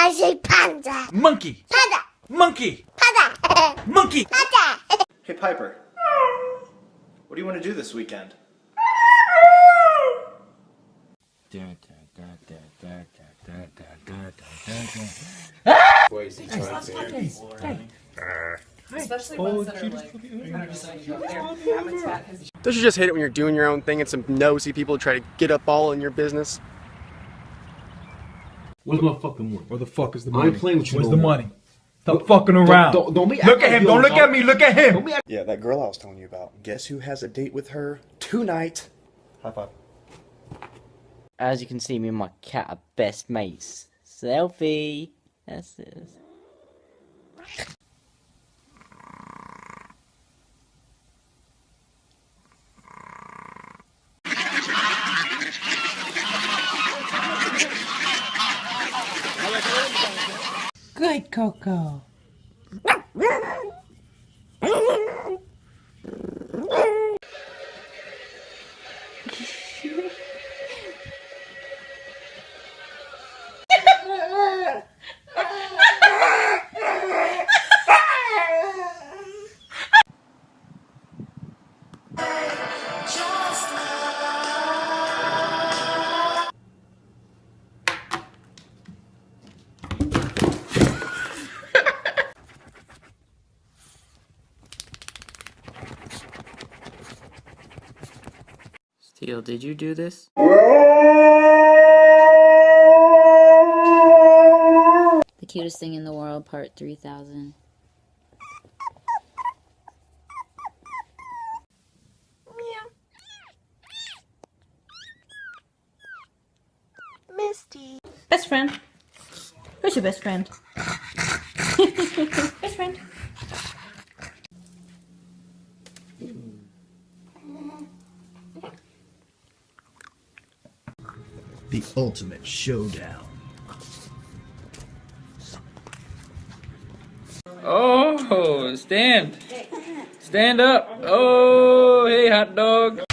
I say panda. Monkey. Panda. Monkey. Panda. Monkey. Panda. Hey Piper, what do you want to do this weekend? Especially ones that are like 100% their habitat has. Don't you just hate it when you're doing your own thing and some nosy people try to get up all in your business? Where's my fucking money? Where the fuck is the I money? ain't playing with you Where's no the more. money? Stop fucking around. Don't be Look at him. Don't look at me. Look at him. Yeah, that girl I was telling you about. Guess who has a date with her tonight? High five. As you can see, me and my cat are best mates. Selfie. That's this. Good Coco. Steel, did you do this? The Cutest Thing in the World, Part 3000. Misty. Best friend. Who's your best friend? Best friend. The ultimate showdown. Oh, stand. Stand up. Oh, hey, hot dog.